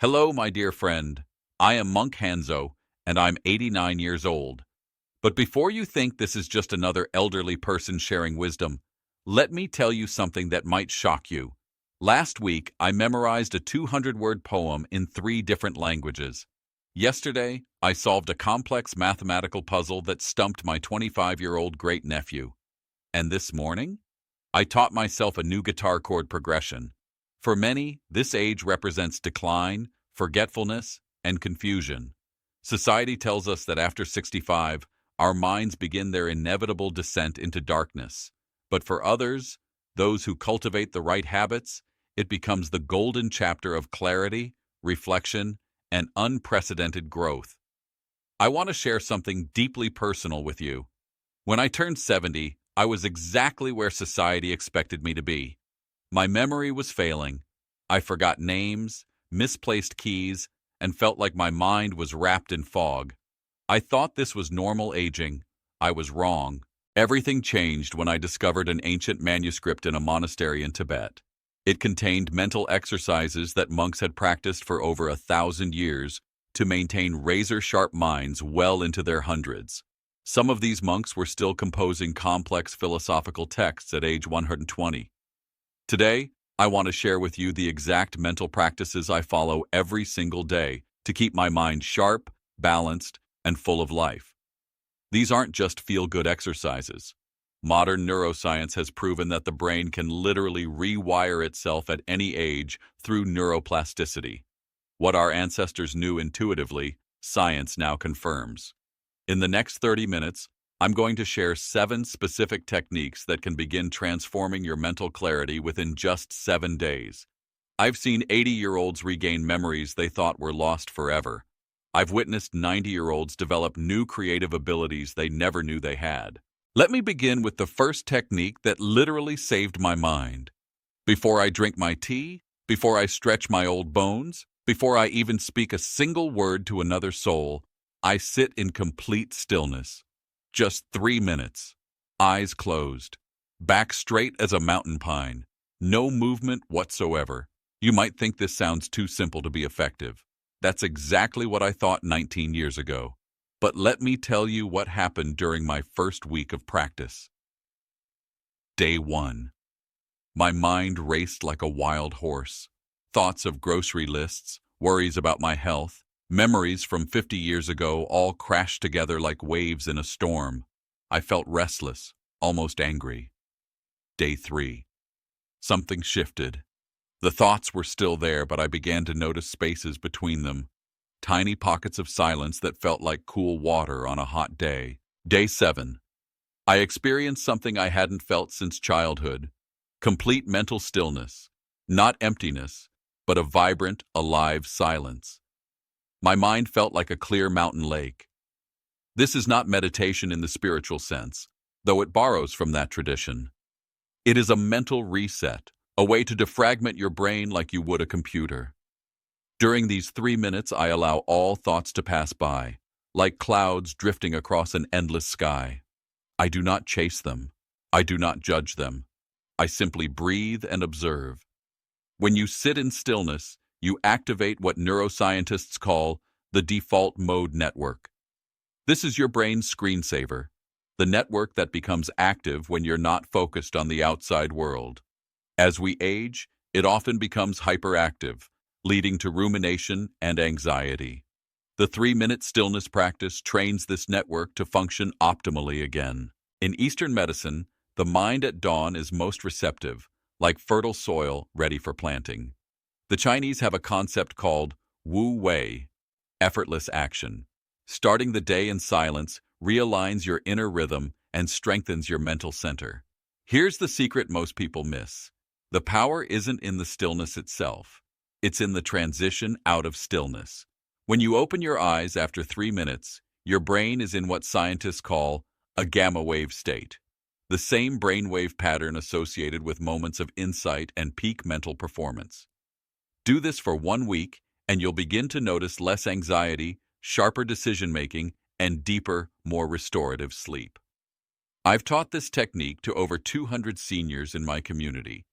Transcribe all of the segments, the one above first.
Hello, my dear friend. I am Monk Hanzo, and I'm 89 years old. But before you think this is just another elderly person sharing wisdom, let me tell you something that might shock you. Last week, I memorized a 200-word poem in 3 different languages. Yesterday, I solved a complex mathematical puzzle that stumped my 25-year-old great-nephew. And this morning, I taught myself a new guitar chord progression. For many, this age represents decline, forgetfulness, and confusion. Society tells us that after 65, our minds begin their inevitable descent into darkness. But for others, those who cultivate the right habits, it becomes the golden chapter of clarity, reflection, and unprecedented growth. I want to share something deeply personal with you. When I turned 70, I was exactly where society expected me to be. My memory was failing. I forgot names, misplaced keys, and felt like my mind was wrapped in fog. I thought this was normal aging. I was wrong. Everything changed when I discovered an ancient manuscript in a monastery in Tibet. It contained mental exercises that monks had practiced for over 1,000 years to maintain razor-sharp minds well into their hundreds. Some of these monks were still composing complex philosophical texts at age 120. Today, I want to share with you the exact mental practices I follow every single day to keep my mind sharp, balanced, and full of life. These aren't just feel-good exercises. Modern neuroscience has proven that the brain can literally rewire itself at any age through neuroplasticity. What our ancestors knew intuitively, science now confirms. In the next 30 minutes, I'm going to share 7 specific techniques that can begin transforming your mental clarity within just 7 days. I've seen 80-year-olds regain memories they thought were lost forever. I've witnessed 90-year-olds develop new creative abilities they never knew they had. Let me begin with the first technique that literally saved my mind. Before I drink my tea, before I stretch my old bones, before I even speak a single word to another soul, I sit in complete stillness. Just 3 minutes. Eyes closed. Back straight as a mountain pine. No movement whatsoever. You might think this sounds too simple to be effective. That's exactly what I thought 19 years ago. But let me tell you what happened during my first week of practice. Day 1. My mind raced like a wild horse. Thoughts of grocery lists, worries about my health, memories from 50 years ago all crashed together like waves in a storm. I felt restless, almost angry. Day 3. Something shifted. The thoughts were still there, but I began to notice spaces between them. Tiny pockets of silence that felt like cool water on a hot day. Day 7. I experienced something I hadn't felt since childhood. Complete mental stillness. Not emptiness, but a vibrant, alive silence. My mind felt like a clear mountain lake. This is not meditation in the spiritual sense, though it borrows from that tradition. It is a mental reset, a way to defragment your brain like you would a computer. During these 3 minutes, I allow all thoughts to pass by, like clouds drifting across an endless sky. I do not chase them. I do not judge them. I simply breathe and observe. When you sit in stillness, you activate what neuroscientists call the default mode network. This is your brain's screensaver, the network that becomes active when you're not focused on the outside world. As we age, it often becomes hyperactive, leading to rumination and anxiety. The 3-minute stillness practice trains this network to function optimally again. In Eastern medicine, the mind at dawn is most receptive, like fertile soil ready for planting. The Chinese have a concept called Wu Wei, effortless action. Starting the day in silence realigns your inner rhythm and strengthens your mental center. Here's the secret most people miss. The power isn't in the stillness itself. It's in the transition out of stillness. When you open your eyes after 3 minutes, your brain is in what scientists call a gamma wave state, the same brainwave pattern associated with moments of insight and peak mental performance. Do this for 1 week, and you'll begin to notice less anxiety, sharper decision-making, and deeper, more restorative sleep. I've taught this technique to over 200 seniors in my community.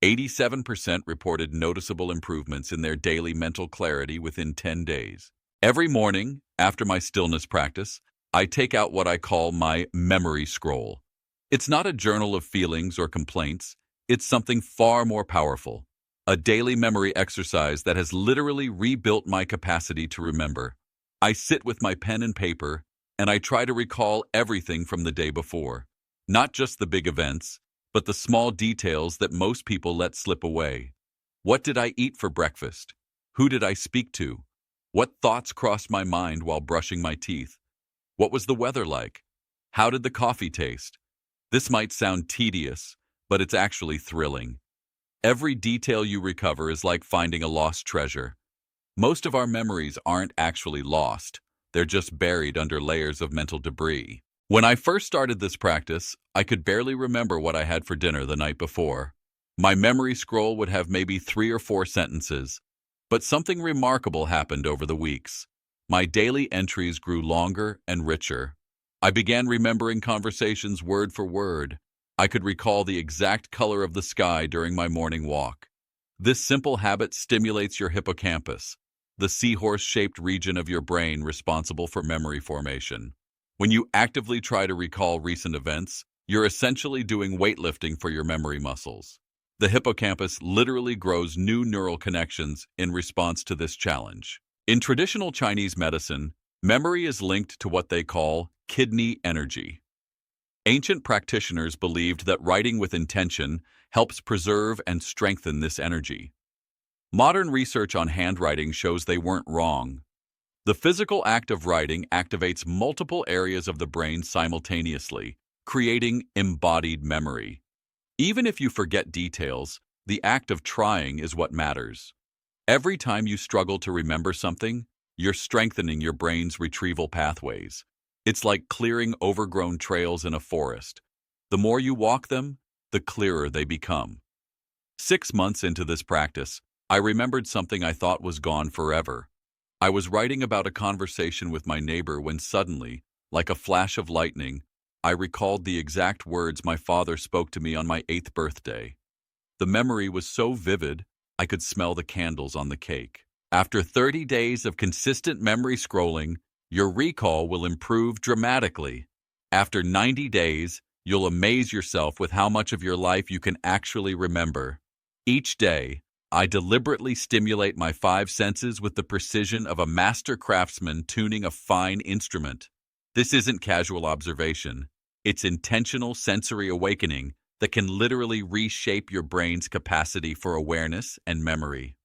87% reported noticeable improvements in their daily mental clarity within 10 days. Every morning, after my stillness practice, I take out what I call my memory scroll. It's not a journal of feelings or complaints, it's something far more powerful. A daily memory exercise that has literally rebuilt my capacity to remember. I sit with my pen and paper, and I try to recall everything from the day before. Not just the big events, but the small details that most people let slip away. What did I eat for breakfast? Who did I speak to? What thoughts crossed my mind while brushing my teeth? What was the weather like? How did the coffee taste? This might sound tedious, but it's actually thrilling. Every detail you recover is like finding a lost treasure. Most of our memories aren't actually lost. They're just buried under layers of mental debris. When I first started this practice, I could barely remember what I had for dinner the night before. My memory scroll would have maybe 3 or 4 sentences. But something remarkable happened over the weeks. My daily entries grew longer and richer. I began remembering conversations word for word. I could recall the exact color of the sky during my morning walk. This simple habit stimulates your hippocampus, the seahorse-shaped region of your brain responsible for memory formation. When you actively try to recall recent events, you're essentially doing weightlifting for your memory muscles. The hippocampus literally grows new neural connections in response to this challenge. In traditional Chinese medicine, memory is linked to what they call kidney energy. Ancient practitioners believed that writing with intention helps preserve and strengthen this energy. Modern research on handwriting shows they weren't wrong. The physical act of writing activates multiple areas of the brain simultaneously, creating embodied memory. Even if you forget details, the act of trying is what matters. Every time you struggle to remember something, you're strengthening your brain's retrieval pathways. It's like clearing overgrown trails in a forest. The more you walk them, the clearer they become. 6 months into this practice, I remembered something I thought was gone forever. I was writing about a conversation with my neighbor when suddenly, like a flash of lightning, I recalled the exact words my father spoke to me on my 8th birthday. The memory was so vivid, I could smell the candles on the cake. After 30 days of consistent memory scrolling, your recall will improve dramatically. After 90 days, you'll amaze yourself with how much of your life you can actually remember. Each day, I deliberately stimulate my 5 senses with the precision of a master craftsman tuning a fine instrument. This isn't casual observation. It's intentional sensory awakening that can literally reshape your brain's capacity for awareness and memory.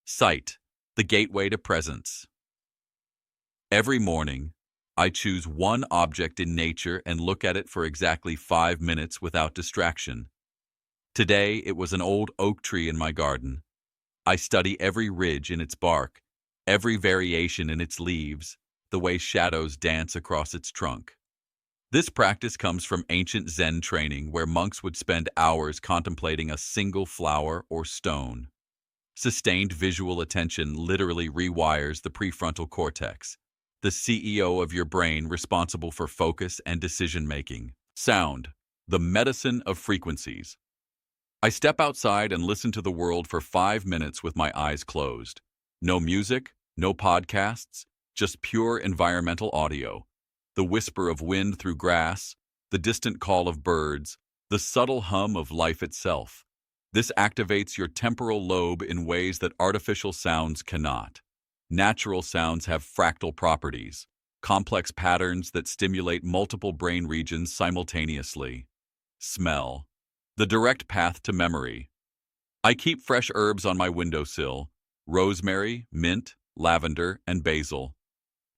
Sight, the gateway to presence. Every morning, I choose one object in nature and look at it for exactly 5 minutes without distraction. Today, it was an old oak tree in my garden. I study every ridge in its bark, every variation in its leaves, the way shadows dance across its trunk. This practice comes from ancient Zen training where monks would spend hours contemplating a single flower or stone. Sustained visual attention literally rewires the prefrontal cortex, the CEO of your brain responsible for focus and decision-making. Sound, the medicine of frequencies. I step outside and listen to the world for 5 minutes with my eyes closed. No music, no podcasts, just pure environmental audio. The whisper of wind through grass, the distant call of birds, the subtle hum of life itself. This activates your temporal lobe in ways that artificial sounds cannot. Natural sounds have fractal properties, complex patterns that stimulate multiple brain regions simultaneously. Smell, the direct path to memory. I keep fresh herbs on my windowsill: rosemary, mint, lavender, and basil.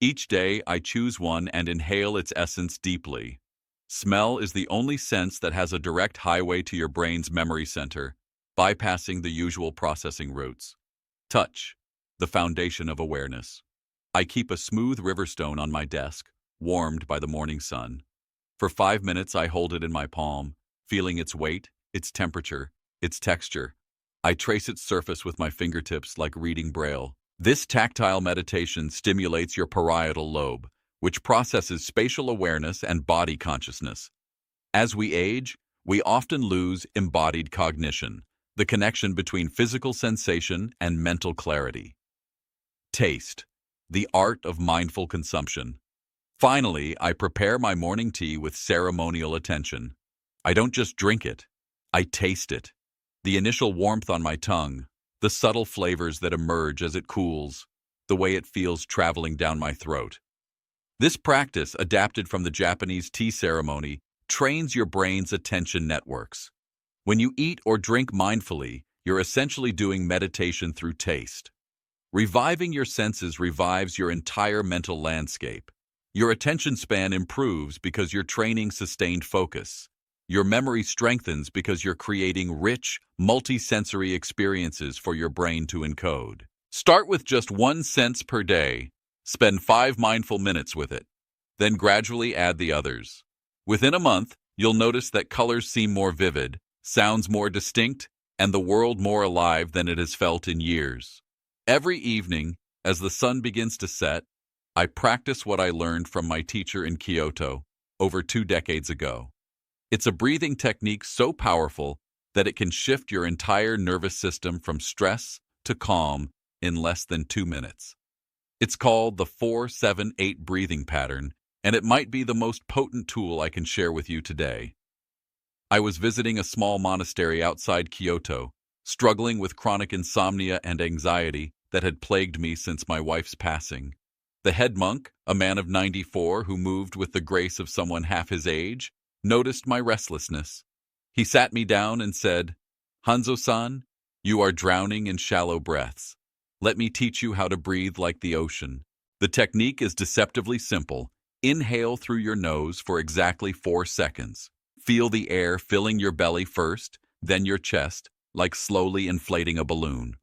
Each day, I choose one and inhale its essence deeply. Smell is the only sense that has a direct highway to your brain's memory center, bypassing the usual processing routes. Touch, the foundation of awareness. I keep a smooth riverstone on my desk, warmed by the morning sun. For 5 minutes, I hold it in my palm, feeling its weight, its temperature, its texture. I trace its surface with my fingertips like reading Braille. This tactile meditation stimulates your parietal lobe, which processes spatial awareness and body consciousness. As we age, we often lose embodied cognition, the connection between physical sensation and mental clarity. Taste, the art of mindful consumption. Finally, I prepare my morning tea with ceremonial attention. I don't just drink it, I taste it. The initial warmth on my tongue, the subtle flavors that emerge as it cools, the way it feels traveling down my throat. This practice, adapted from the Japanese tea ceremony, trains your brain's attention networks. When you eat or drink mindfully, you're essentially doing meditation through taste. Reviving your senses revives your entire mental landscape. Your attention span improves because you're training sustained focus. Your memory strengthens because you're creating rich, multi-sensory experiences for your brain to encode. Start with just 1 sense per day. Spend 5 mindful minutes with it. Then gradually add the others. Within a month, you'll notice that colors seem more vivid, sounds more distinct, and the world more alive than it has felt in years. Every evening, as the sun begins to set, I practice what I learned from my teacher in Kyoto over 2 decades ago. It's a breathing technique so powerful that it can shift your entire nervous system from stress to calm in less than 2 minutes. It's called the 4-7-8 breathing pattern, and it might be the most potent tool I can share with you today. I was visiting a small monastery outside Kyoto, struggling with chronic insomnia and anxiety that had plagued me since my wife's passing. The head monk, a man of 94 who moved with the grace of someone half his age, noticed my restlessness. He sat me down and said, "Hanzo-san, you are drowning in shallow breaths. Let me teach you how to breathe like the ocean. The technique is deceptively simple. Inhale through your nose for exactly 4 seconds. Feel the air filling your belly first, then your chest, like slowly inflating a balloon.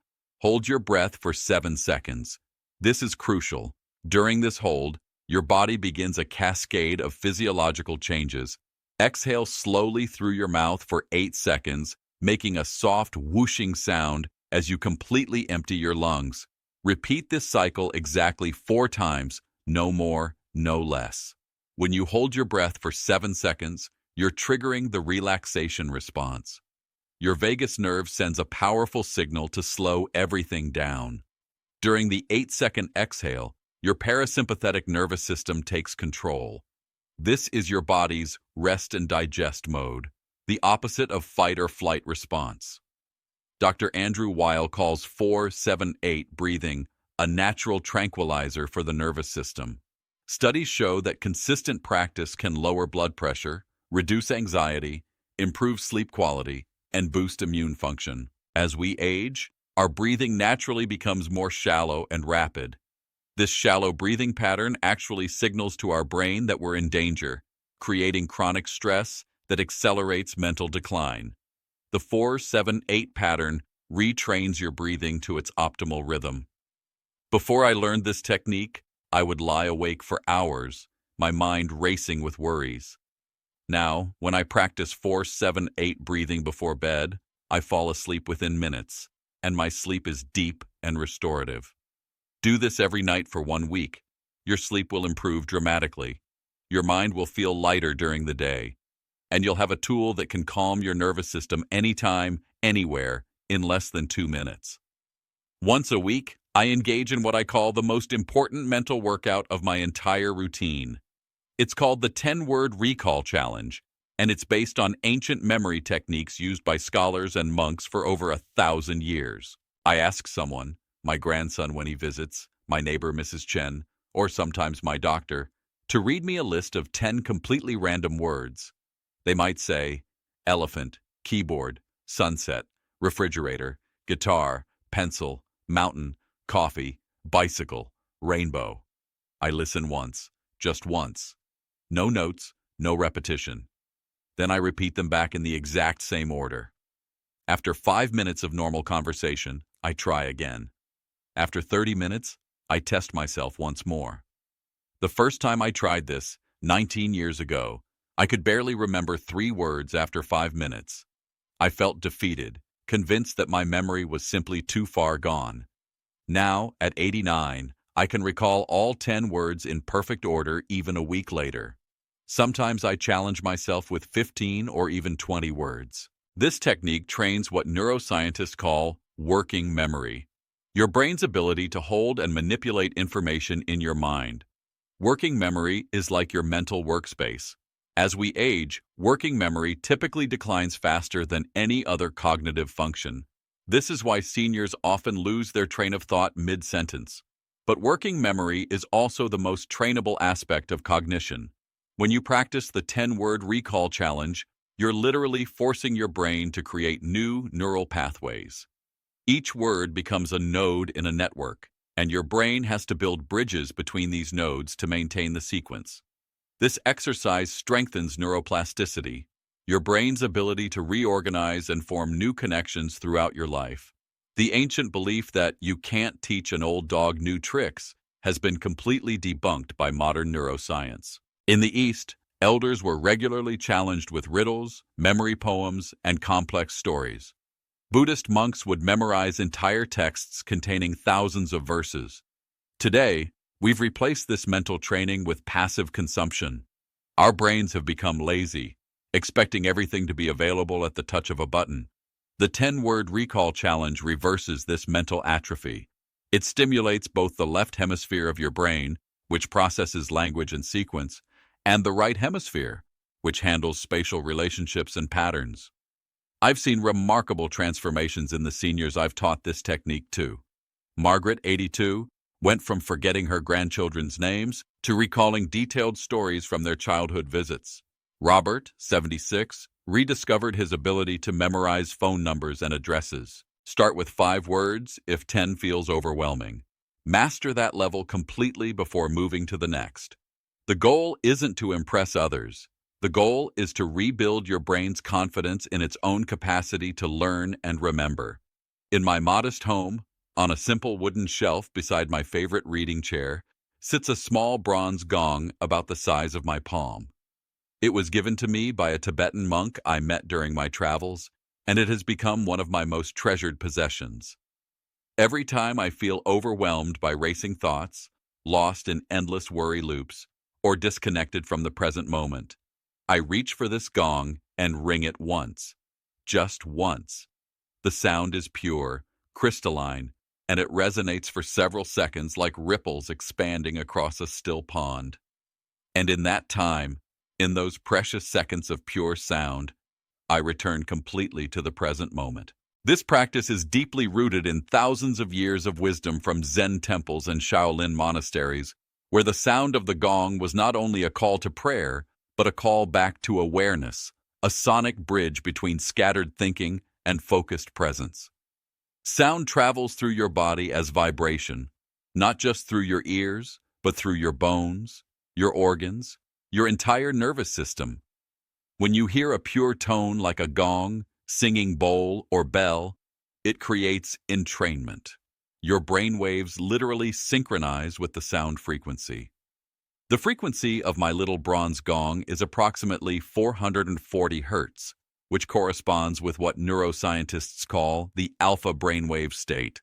Hold your breath for 7 seconds. This is crucial. During this hold, your body begins a cascade of physiological changes. Exhale slowly through your mouth for 8 seconds, making a soft whooshing sound as you completely empty your lungs. Repeat this cycle exactly 4 times, no more, no less. When you hold your breath for 7 seconds, you're triggering the relaxation response. Your vagus nerve sends a powerful signal to slow everything down. During the 8-second exhale, your parasympathetic nervous system takes control. This is your body's rest and digest mode, the opposite of fight or flight response. Dr. Andrew Weil calls 4-7-8 breathing a natural tranquilizer for the nervous system. Studies show that consistent practice can lower blood pressure, reduce anxiety, improve sleep quality, and boost immune function. As we age, our breathing naturally becomes more shallow and rapid. This shallow breathing pattern actually signals to our brain that we're in danger, creating chronic stress that accelerates mental decline. The 4-7-8 pattern retrains your breathing to its optimal rhythm. Before I learned this technique, I would lie awake for hours, my mind racing with worries. Now, when I practice 4-7-8 breathing before bed, I fall asleep within minutes, and my sleep is deep and restorative. Do this every night for 1 week. Your sleep will improve dramatically. Your mind will feel lighter during the day, and you'll have a tool that can calm your nervous system anytime, anywhere, in less than 2 minutes. Once a week, I engage in what I call the most important mental workout of my entire routine. It's called the 10-word recall challenge, and it's based on ancient memory techniques used by scholars and monks for over 1,000 years. I ask someone, my grandson when he visits, my neighbor Mrs. Chen, or sometimes my doctor, to read me a list of 10 completely random words. They might say elephant, keyboard, sunset, refrigerator, guitar, pencil, mountain, coffee, bicycle, rainbow. I listen once, just once. No notes, no repetition. Then I repeat them back in the exact same order. After 5 minutes of normal conversation, I try again. After 30 minutes, I test myself once more. The first time I tried this, 19 years ago, I could barely remember 3 words after 5 minutes. I felt defeated, convinced that my memory was simply too far gone. Now, at 89, I can recall all 10 words in perfect order even a week later. Sometimes I challenge myself with 15 or even 20 words. This technique trains what neuroscientists call working memory, your brain's ability to hold and manipulate information in your mind. Working memory is like your mental workspace. As we age, working memory typically declines faster than any other cognitive function. This is why seniors often lose their train of thought mid-sentence. But working memory is also the most trainable aspect of cognition. When you practice the 10-word recall challenge, you're literally forcing your brain to create new neural pathways. Each word becomes a node in a network, and your brain has to build bridges between these nodes to maintain the sequence. This exercise strengthens neuroplasticity, your brain's ability to reorganize and form new connections throughout your life. The ancient belief that you can't teach an old dog new tricks has been completely debunked by modern neuroscience. In the East, elders were regularly challenged with riddles, memory poems, and complex stories. Buddhist monks would memorize entire texts containing thousands of verses. Today, we've replaced this mental training with passive consumption. Our brains have become lazy, expecting everything to be available at the touch of a button. The 10-word recall challenge reverses this mental atrophy. It stimulates both the left hemisphere of your brain, which processes language and sequence, and the right hemisphere, which handles spatial relationships and patterns. I've seen remarkable transformations in the seniors I've taught this technique to. Margaret, 82, went from forgetting her grandchildren's names to recalling detailed stories from their childhood visits. Robert, 76, rediscovered his ability to memorize phone numbers and addresses. Start with 5 words if 10 feels overwhelming. Master that level completely before moving to the next. The goal isn't to impress others. The goal is to rebuild your brain's confidence in its own capacity to learn and remember. In my modest home, on a simple wooden shelf beside my favorite reading chair, sits a small bronze gong about the size of my palm. It was given to me by a Tibetan monk I met during my travels, and it has become one of my most treasured possessions. Every time I feel overwhelmed by racing thoughts, lost in endless worry loops, or disconnected from the present moment, I reach for this gong and ring it once. Just once. The sound is pure, crystalline, and it resonates for several seconds like ripples expanding across a still pond. And in that time, in those precious seconds of pure sound, I return completely to the present moment. This practice is deeply rooted in thousands of years of wisdom from Zen temples and Shaolin monasteries, where the sound of the gong was not only a call to prayer, but a call back to awareness, a sonic bridge between scattered thinking and focused presence. Sound travels through your body as vibration, not just through your ears, but through your bones, your organs, your entire nervous system. When you hear a pure tone like a gong, singing bowl, or bell, it creates entrainment. Your brainwaves literally synchronize with the sound frequency. The frequency of my little bronze gong is approximately 440 hertz, which corresponds with what neuroscientists call the alpha brainwave state,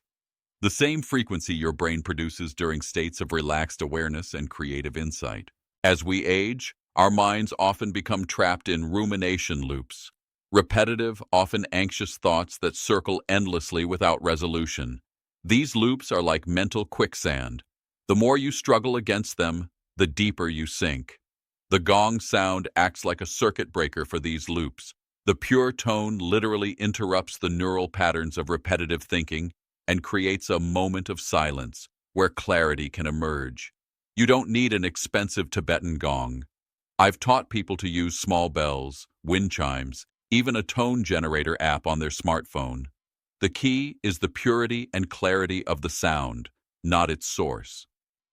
the same frequency your brain produces during states of relaxed awareness and creative insight. As we age, our minds often become trapped in rumination loops, repetitive, often anxious thoughts that circle endlessly without resolution. These loops are like mental quicksand. The more you struggle against them, the deeper you sink. The gong sound acts like a circuit breaker for these loops. The pure tone literally interrupts the neural patterns of repetitive thinking and creates a moment of silence where clarity can emerge. You don't need an expensive Tibetan gong. I've taught people to use small bells, wind chimes, even a tone generator app on their smartphone. The key is the purity and clarity of the sound, not its source.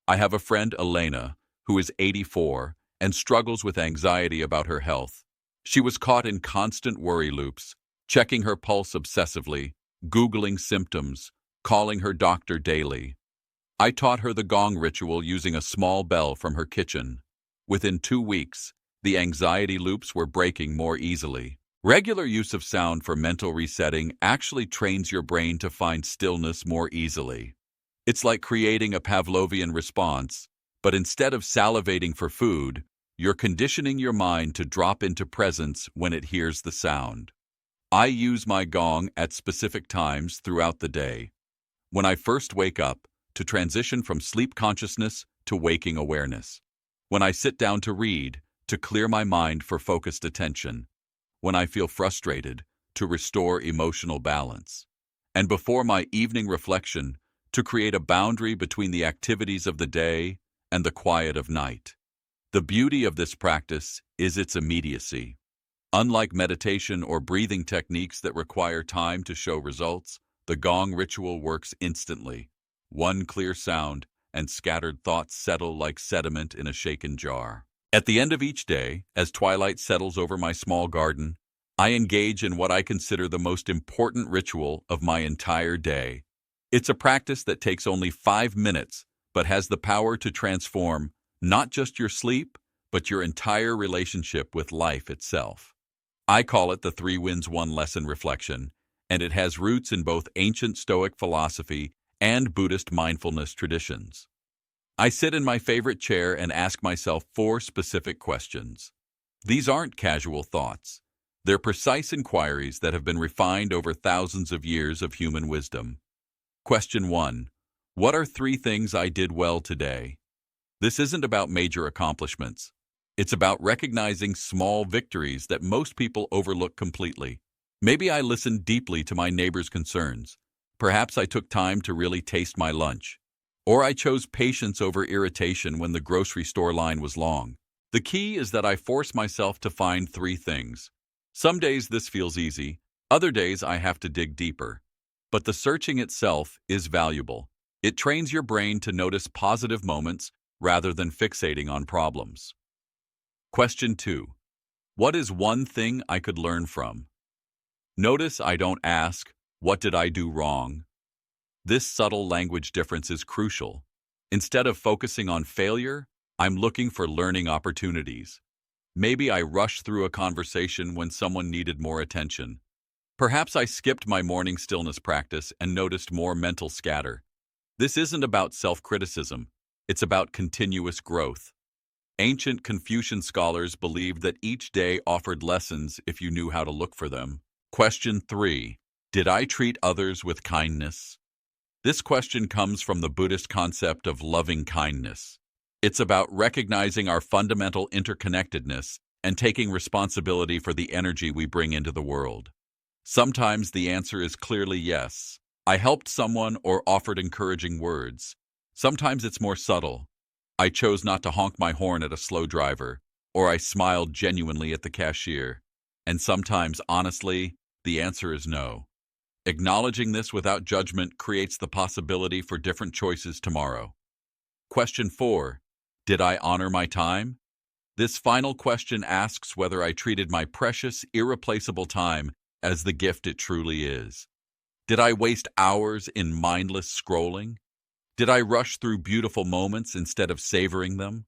I have a friend, Elena, who is 84 and struggles with anxiety about her health. She was caught in constant worry loops, checking her pulse obsessively, Googling symptoms, calling her doctor daily. I taught her the gong ritual using a small bell from her kitchen. Within 2 weeks, the anxiety loops were breaking more easily. Regular use of sound for mental resetting actually trains your brain to find stillness more easily. It's like creating a Pavlovian response, but instead of salivating for food, You're conditioning your mind to drop into presence when it hears the sound. I use my gong at specific times throughout the day. When I first wake up, to transition from sleep consciousness to waking awareness. When I sit down to read, to clear my mind for focused attention. When I feel frustrated, to restore emotional balance. And before my evening reflection, to create a boundary between the activities of the day and the quiet of night. The beauty of this practice is its immediacy. Unlike meditation or breathing techniques that require time to show results, the gong ritual works instantly. One clear sound, and scattered thoughts settle like sediment in a shaken jar. At the end of each day, as twilight settles over my small garden, I engage in what I consider the most important ritual of my entire day. It's a practice that takes only 5 minutes, but has the power to transform not just your sleep, but your entire relationship with life itself. I call it the 3 wins 1 lesson reflection, and it has roots in both ancient Stoic philosophy and Buddhist mindfulness traditions. I sit in my favorite chair and ask myself 4 specific questions. These aren't casual thoughts. They're precise inquiries that have been refined over thousands of years of human wisdom. Question 1. What are 3 things I did well today? This isn't about major accomplishments. It's about recognizing small victories that most people overlook completely. Maybe I listened deeply to my neighbor's concerns. Perhaps I took time to really taste my lunch. Or I chose patience over irritation when the grocery store line was long. The key is that I force myself to find 3 things. Some days this feels easy, other days I have to dig deeper. But the searching itself is valuable. It trains your brain to notice positive moments rather than fixating on problems. Question 2. What is one thing I could learn from? Notice I don't ask, what did I do wrong? This subtle language difference is crucial. Instead of focusing on failure, I'm looking for learning opportunities. Maybe I rushed through a conversation when someone needed more attention. Perhaps I skipped my morning stillness practice and noticed more mental scatter. This isn't about self-criticism. It's about continuous growth. Ancient Confucian scholars believed that each day offered lessons if you knew how to look for them. Question 3. Did I treat others with kindness? This question comes from the Buddhist concept of loving kindness. It's about recognizing our fundamental interconnectedness and taking responsibility for the energy we bring into the world. Sometimes the answer is clearly yes. I helped someone or offered encouraging words. Sometimes it's more subtle. I chose not to honk my horn at a slow driver, or I smiled genuinely at the cashier. And sometimes, honestly, the answer is no. Acknowledging this without judgment creates the possibility for different choices tomorrow. Question 4. Did I honor my time? This final question asks whether I treated my precious, irreplaceable time as the gift it truly is. Did I waste hours in mindless scrolling? Did I rush through beautiful moments instead of savoring them?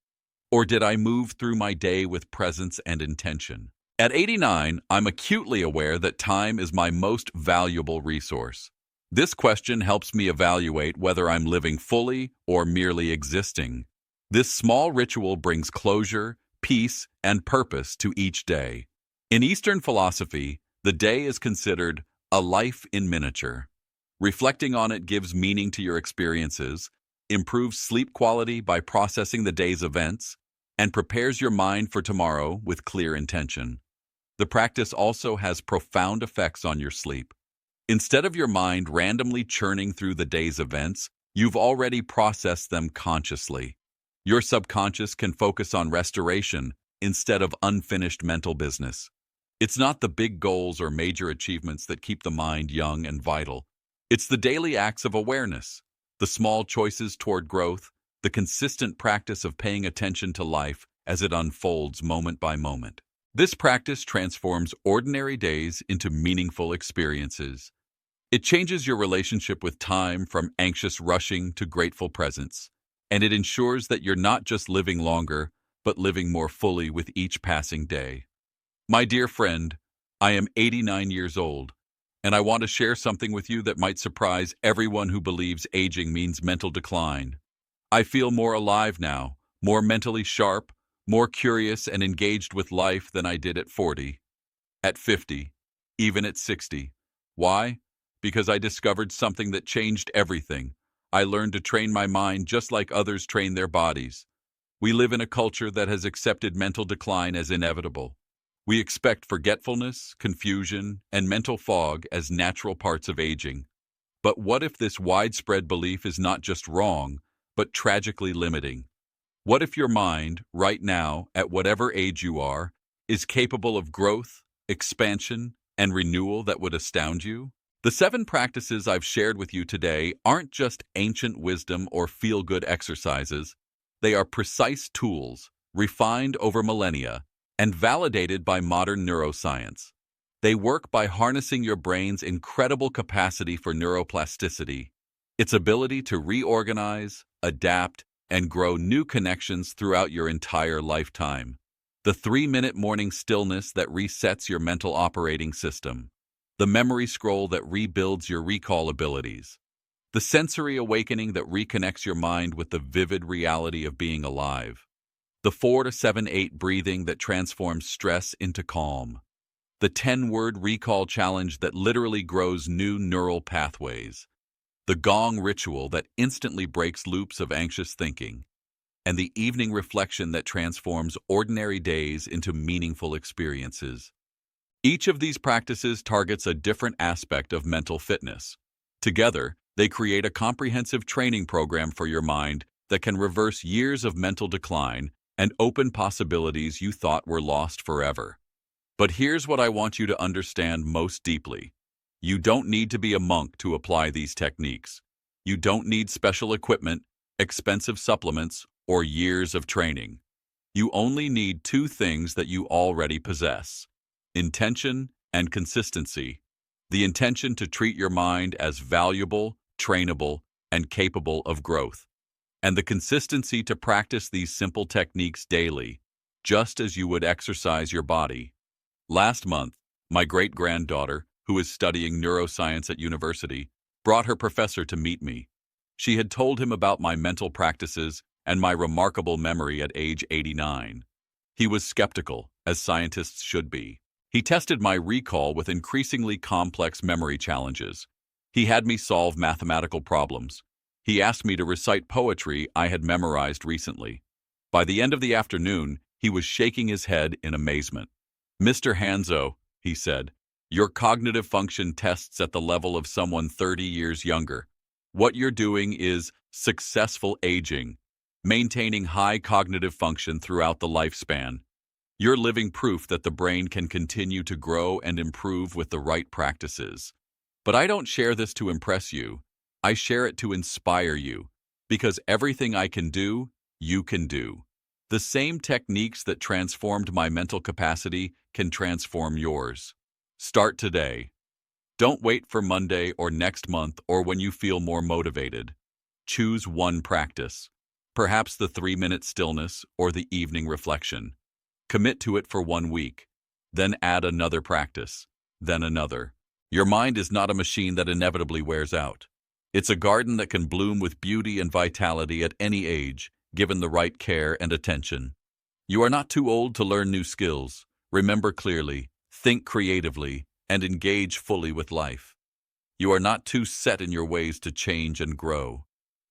Or did I move through my day with presence and intention? At 89, I'm acutely aware that time is my most valuable resource. This question helps me evaluate whether I'm living fully or merely existing. This small ritual brings closure, peace, and purpose to each day. In Eastern philosophy, the day is considered a life in miniature. Reflecting on it gives meaning to your experiences, improves sleep quality by processing the day's events, and prepares your mind for tomorrow with clear intention. The practice also has profound effects on your sleep. Instead of your mind randomly churning through the day's events, you've already processed them consciously. Your subconscious can focus on restoration instead of unfinished mental business. It's not the big goals or major achievements that keep the mind young and vital. It's the daily acts of awareness, the small choices toward growth, the consistent practice of paying attention to life as it unfolds moment by moment. This practice transforms ordinary days into meaningful experiences. It changes your relationship with time from anxious rushing to grateful presence, and it ensures that you're not just living longer, but living more fully with each passing day. My dear friend, I am 89 years old, and I want to share something with you that might surprise everyone who believes aging means mental decline. I feel more alive now, more mentally sharp, more curious and engaged with life than I did at 40, at 50, even at 60. Why? Because I discovered something that changed everything. I learned to train my mind just like others train their bodies. We live in a culture that has accepted mental decline as inevitable. We expect forgetfulness, confusion, and mental fog as natural parts of aging. But what if this widespread belief is not just wrong, but tragically limiting? What if your mind, right now, at whatever age you are, is capable of growth, expansion, and renewal that would astound you? The 7 practices I've shared with you today aren't just ancient wisdom or feel-good exercises. They are precise tools, refined over millennia, and validated by modern neuroscience. They work by harnessing your brain's incredible capacity for neuroplasticity, its ability to reorganize, adapt, and grow new connections throughout your entire lifetime. The 3-minute morning stillness that resets your mental operating system. The memory scroll that rebuilds your recall abilities. The sensory awakening that reconnects your mind with the vivid reality of being alive. The 4 to 7 8 breathing that transforms stress into calm. The 10-word recall challenge that literally grows new neural pathways. The gong ritual that instantly breaks loops of anxious thinking. And the evening reflection that transforms ordinary days into meaningful experiences. Each of these practices targets a different aspect of mental fitness. Together, they create a comprehensive training program for your mind that can reverse years of mental decline and open possibilities you thought were lost forever. But here's what I want you to understand most deeply. You don't need to be a monk to apply these techniques. You don't need special equipment, expensive supplements, or years of training. You only need 2 things that you already possess: intention and consistency. The intention to treat your mind as valuable, trainable, and capable of growth. And the consistency to practice these simple techniques daily, just as you would exercise your body. Last month, my great-granddaughter, who is studying neuroscience at university, brought her professor to meet me. She had told him about my mental practices and my remarkable memory at age 89. He was skeptical, as scientists should be. He tested my recall with increasingly complex memory challenges. He had me solve mathematical problems. He asked me to recite poetry I had memorized recently. By the end of the afternoon, he was shaking his head in amazement. "Mr. Hanzo," he said, "your cognitive function tests at the level of someone 30 years younger. What you're doing is successful aging, maintaining high cognitive function throughout the lifespan. You're living proof that the brain can continue to grow and improve with the right practices. But I don't share this to impress you. I share it to inspire you, because everything I can do, you can do. The same techniques that transformed my mental capacity can transform yours. Start today. Don't wait for Monday or next month or when you feel more motivated. Choose one practice, perhaps the 3-minute stillness or the evening reflection. Commit to it for 1 week, then add another practice, then another. Your mind is not a machine that inevitably wears out. It's a garden that can bloom with beauty and vitality at any age, given the right care and attention. You are not too old to learn new skills. Remember clearly, think creatively, and engage fully with life. You are not too set in your ways to change and grow.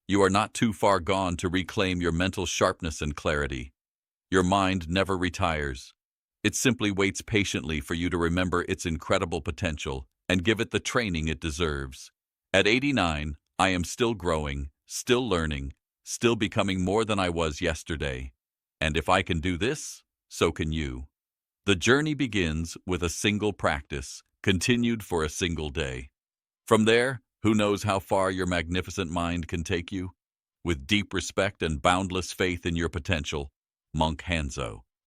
You are not too far gone to reclaim your mental sharpness and clarity. Your mind never retires. It simply waits patiently for you to remember its incredible potential and give it the training it deserves. At 89, I am still growing, still learning, still becoming more than I was yesterday. And if I can do this, so can you. The journey begins with a single practice, continued for a single day. From there, who knows how far your magnificent mind can take you? With deep respect and boundless faith in your potential, Monk Hanzo.